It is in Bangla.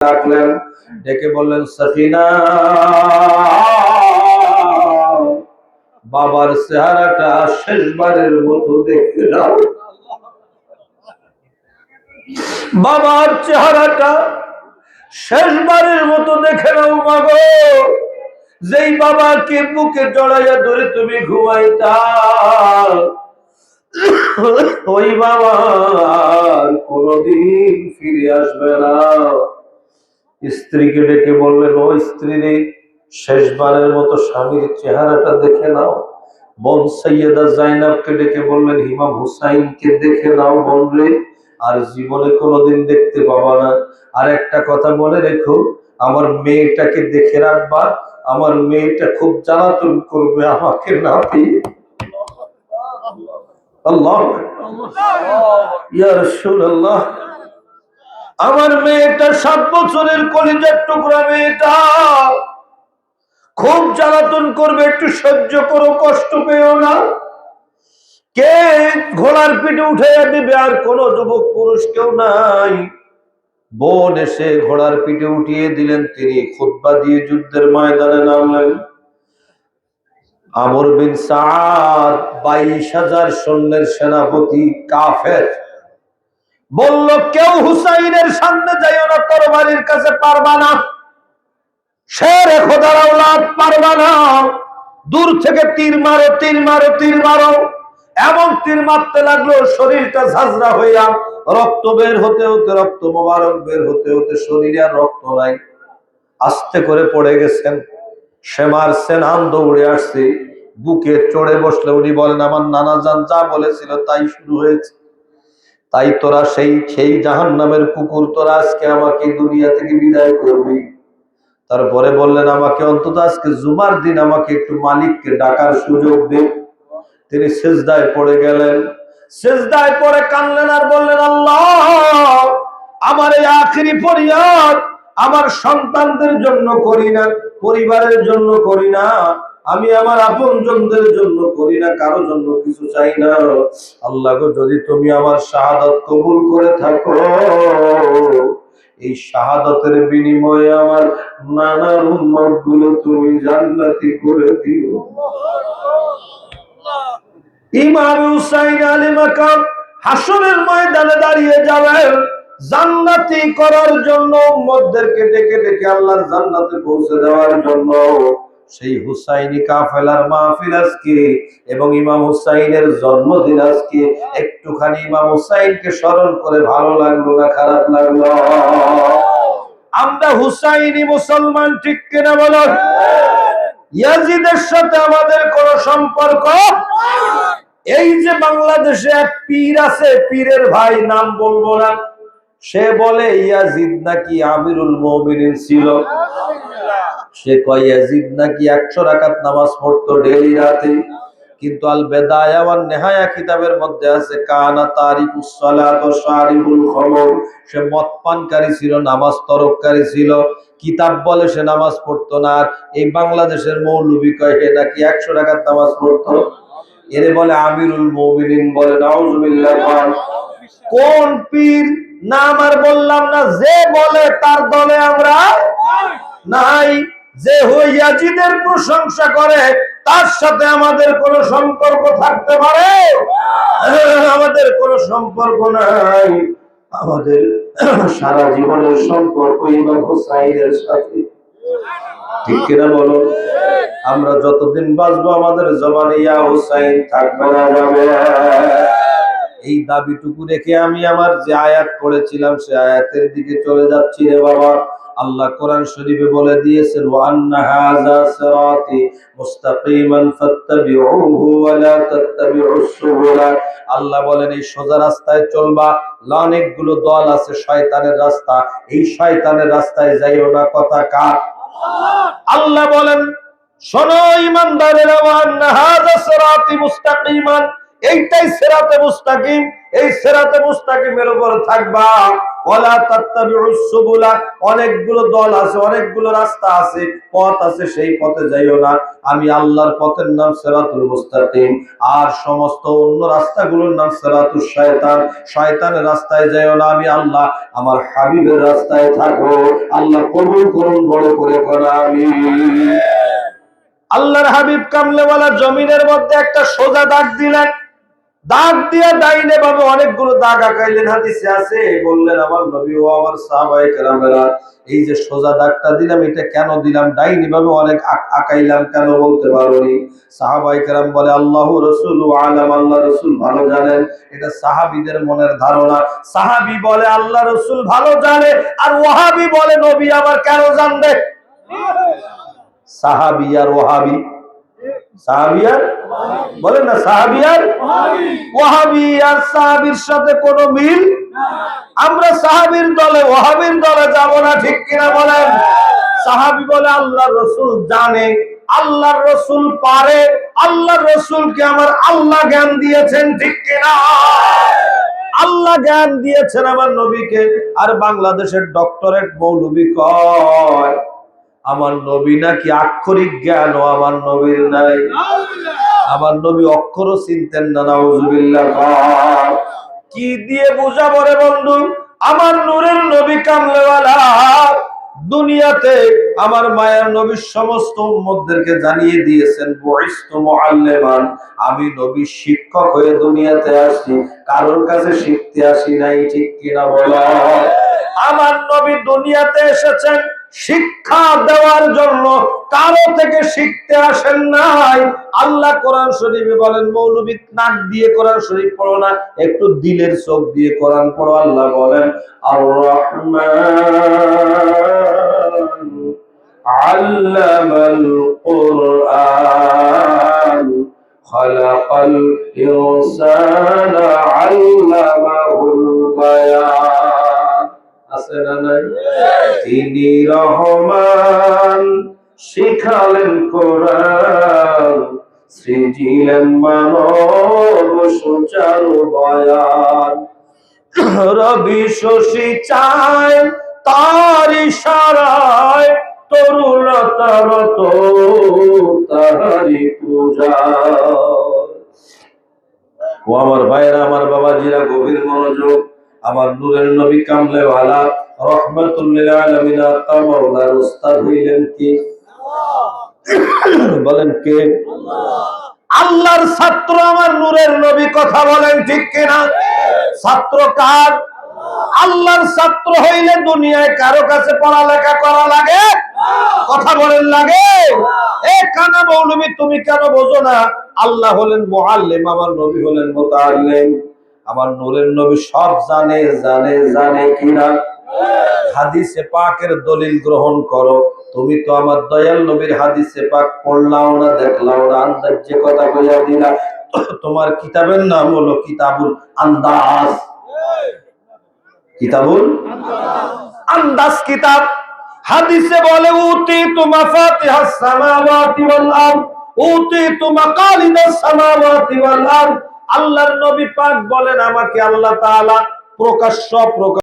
ডাকলেন, ডেকে বললেন, সফিনা, বাবার চেহারাটা শেষবারের মতো দেখে নাও। বাবার চেহারাটা শেষবারের মতো দেখে নাও মাগো। যেই বাবাকে বুকে জড়াইয়া ধরে তুমি ঘুমাইতা, ওই বাবা কোনদিন ফিরে আসবে না। স্ত্রীকে ডেকে বললেন, ও স্ত্রী রে, শেষবারের মতো স্বামীর চেহারাটা দেখে নাও। বোন সৈয়দা জাইনাবকে ডেকে বললেন, ইমাম হুসাইনকে দেখে নাও বোন রে, আর জীবনে কোনোদিন দেখতে পাবা না। আর একটা কথা বলে রেখো, আমার মেয়েটাকে দেখে রাখবা, আমার মেয়েটা খুব জ্বালাতন করবে আমাকে না পেয়ে। আল্লাহ, ইয়া রাসূলুল্লাহ, আমার মেয়েটা 7 বছরের কলিজার টুকরা মেয়েটা খুব জ্বালাতন করবে, একটু সহ্য করো, কষ্ট পেও না। কে ঘোড়ার পিঠে উঠাইয়া দিবে? আর কোন যুবক পুরুষ কেউ নাই। বোন এসে ঘোড়ার পিঠে উঠিয়ে দিলেন, তিনি খুতবা দিয়ে যুদ্ধের ময়দানে নামলেন। আমর বিন সাদ 22,000 সৈন্যের সেনাপতি কাফের বলল, কেউ হুসাইনের সামনে যাইও না, তরবারির কাছে পারবা না, শেরে খোদার আওলাদ পারবা না। দূর থেকে তীর মারো, তীর মারো, তীর মারো। এমন তীর মারতে লাগলো, শরীরটা ঝাঁঝরা হইয়া রক্ত বের হতে হতে, রক্ত মোবারক বের হতে হতে শরীরে আর রক্ত নাই। আস্তে করে পড়ে গেছেন। সে মারছেন, আম দৌড়ে আসছে, বুকে চড়ে বসলে উনি বলেন, আমার নানা জান যা বলেছিল তাই শুরু হয়েছে। তাই তোরা সেই জাহান্নামের কুকুর, তোরা আজকে আমাকে দুনিয়া থেকে বিদায় করবি। তারপরে বললেন, আমাকে অন্তত আজকে জুমার দিন আমাকে একটু মালিককে ডাকার সুযোগ দে। তিনি সিজদায় পড়ে গেলেন, সিজদায় পড়ে কাঁদলেন আর বললেন, আল্লাহ, আমার এই আখিরি ফরিয়াদ আমার সন্তানদের জন্য করি না, পরিবারের জন্য করি না, আমি আমার আপনজনদের জন্য করি না, কারো জন্য কিছু চাই না। আল্লাহ গো, যদি তুমি আমার শাহাদাত কবুল করে থাকো, এই শাহাদাতের বিনিময়ে আমার নানার উম্মত গুলো তুমি জান্নাতি করে দিও। ইমাম হুসাইন আলী মাকাম হাসরের ময়দানে দাঁড়িয়ে যাবেন জান্নাতি করার জন্য, উম্মতদেরকে ডেকে ডেকে আল্লাহর জান্নাতে পৌঁছে দেওয়ার জন্য। সেই হুসাইনি কাফেলার মাহফিল আজকে, এবং ইমাম হুসাইনের জন্মদিন আজকে। একটুখানি ইমাম হুসাইনকে স্মরণ করে ভালো লাগলো না খারাপ লাগলো? আমরা হুসাইনি মুসলমান, ঠিক কিনা বলো? ইয়াজিদের সাথে আমাদের কোনো সম্পর্ক? এই যে বাংলাদেশে এক পীর আছে, পীরের ভাই, নাম বলবো না, সে বলে ইয়াজিদ নাকি আমিরুল মুমিনিন ছিল। সে কয় ইয়াজিদ নাকি 100 রাকাত নামাজ পড়তো ডেইলি রাতে। কিন্তু আল বেদায়া ওয়ান নেহায়া কিতাবের মধ্যে আছে, কানা তারিকুস সালাত ওয়া শারিবুল খামর, সে মদ পানকারী ছিল, নামাজ তরককারী ছিল। কিতাব বলে সে নামাজ পড়তো না। আর এই বাংলাদেশের মৌলবি কয় সে নাকি 100 রাকাত নামাজ পড়তো। এরে বলে আমিরুল মুমিনিন, বলে নাউজুবিল্লাহ। কোন পীর নাম আর বললাম না, যে বলে তার দলে আমরা নাই। যে ইয়াজিদের প্রশংসা করে তার সাথে আমাদের কোন সম্পর্ক থাকতে পারে? আমাদের কোন সম্পর্ক নাই। আমাদের সারা জীবনের সম্পর্ক ইমাম হুসাইনের সাথে, ঠিক কিনা বলো? আমরা যতদিন বাঁচবো আমাদের জবানে ইয়া হুসাইন থাকবে না, যাবে। এই দাবিটুকু রেখে আমি আমার যে আয়াত পড়েছিলাম সে আয়াতের দিকে চলে যাচ্ছি রে বাবা। আল্লাহ কোরআন শরীফে বলে দিয়েছেন, ওয়া আন্না হাযা সিরাতি মুস্তাকিমান ফাত্তাবিউহু ওয়া লা তাত্তাবিউস সুবুলা। আল্লাহ বলেন, এই সোজা রাস্তায় চলবা। অনেকগুলো দল আছে, শয়তানের রাস্তা, এই শয়তানের রাস্তায় যাইও না। কথা কার? আল্লাহ বলেন, শোনো ঈমানদারেরা, ওয়া আন্না হাযা সিরাতি মুস্তাকিমান, এইটাই সিরাতে মুস্তাকিম, এই সিরাতে মুস্তাকিমের উপর থাকবা। ওয়ালা তাত্তাবিউস সুবুলা, অনেকগুলো দল আছে, অনেকগুলো রাস্তা আছে, পথ আছে, সেই পথে যাইও না। আমি আল্লাহর পথের নাম সিরাতুল মুস্তাকিম, আর সমস্ত অন্য রাস্তাগুলোর নাম সিরাতুশ শয়তান। শয়তানের রাস্তায় যাইও না, আমি আল্লাহ আমার হাবিবের রাস্তায় থাকো। আল্লাহ কবুল করুন, বড় করে করা আমিন। আল্লাহর হাবিব কামলেওয়ালা জমিনের মধ্যে একটা সোজা দাগ দিলেন, দাগ দিয়ে ডাইনে বামে অনেকগুলো দাগ আঁকাইলেন। হাদিসে আছে, বললেন আমার নবী ও আমার সাহাবায়ে কেরামেরা, এই যে সোজা দাগটা দিলাম, এটা কেন দিলাম? ডাইনে বামে অনেক আঁকাইলাম কেন, বলতে পারোনি? সাহাবায়ে কেরাম বলে আল্লাহু রাসূলু আলাম, আল্লাহ রাসূল ভালো জানেন। এটা সাহাবীদের মনের ধারণা। সাহাবী বলে আল্লাহ রাসূল ভালো জানে, আর ওয়াহাবী বলে নবী আবার কেন জানবে? সাহাবী আর ওয়াহাবী, সাহাবিয়ার বলেন না, সাহাবিয়ার ওয়াহাবি আর সাহাবীর সাথে কোনো মিল? আমরা সাহাবীর দলে ওয়াহাবির দলে যাব না, ঠিক কিনা বলেন? সাহাবী বলে আল্লাহর রাসূল জানে, আল্লাহর রাসূল পারে, আল্লাহর রাসূলকে আমার আল্লাহ জ্ঞান দিয়েছেন, ঠিক কিনা? আল্লাহ জ্ঞান দিয়েছেন আমার নবীকে। আর বাংলাদেশের ডক্টরেট মৌলবী কয় আমার নবী নাকি আক্ষরিক জ্ঞান ও আমার নবীর নাই। আমার নবী অক্ষরও চিনতেন না, নাউজুবিল্লাহ। কি দিয়ে বুঝাবো রে বন্ধু? আমার নূরের নবী কামলেওয়ালা দুনিয়াতে আমার মায়ের নবীর সমস্ত উম্মতদেরকে জানিয়ে দিয়েছেন, বুইস্তু মুআল্লিমান, আমি নবী শিক্ষক হয়ে দুনিয়াতে আসছি, কারোর কাছে শিখতে আসি নাই, ঠিক কিনা বলো? আমার নবী দুনিয়াতে এসেছেন শিক্ষা দেওয়ার জন্য, কারো থেকে শিখতে আসেন নাই। আল্লাহ কোরআন শরীফে বলেন, মৌলবী নাক দিয়ে কোরআন শরীফ পড়ো না, একটু দিলের চোখ দিয়ে কোরআন পড়ো। আল্লাহ বলেন আর রহমান আল্লামাল কুরআন খালাকাল ইনসানা আল্লামাহুল বায়ান। আছে না নাই? তিনি রহমান, শিখালেন কোরআন, সৃজিলেন মানব সুচারু বয়ান। রবি শশী চায় তার ইশারায়, তরুলতারত তাহারি পূজা। ও আমার ভাইরা, আমার বাবাজিরা, গভীর মনোযোগ। আমার নূরের নবী কামলেওয়ালা রহমাতুল লিল আলামিন আতা মাওলার উস্তাদ হইলেন কি? বলেন কে? আল্লাহর ছাত্র আমার নূরের নবী, কথা বলেন ঠিক কিনা? ছাত্র কার? আল্লাহর ছাত্র হইলে দুনিয়ায় কারো কাছে পড়ালেখা করা লাগে? কথা বলেন লাগে? এ কানা মৌলবী, তুমি কেন বোঝো না? আল্লাহ হলেন মুআল্লিম, আমার নবী হলেন মুতাআল্লিম। আমার নূরের নবী সব জানে, জানে, জানে কিনা? হাদিসে পাকের দলিল গ্রহণ করো। তুমি তো আমার দয়াল নবীর হাদিসে পাক পড়লাও না, দেখলাও না, আন্দাজে কথা কইয়া দিলা। তোমার কিতাবের নাম হলো কিতাবুল আন্দাজ। কিতাবুল আন্দাজ কিতাব। হাদিসে বলে উতিতু মাফাতিহাস সামাওয়াতি ওয়াল আরদ, উতিতু মাকালিদাস সামাওয়াতি ওয়াল আরদ। আল্লাহর নবী পাক বলেন, আমাকে আল্লাহ তাআলা প্রকাশ্য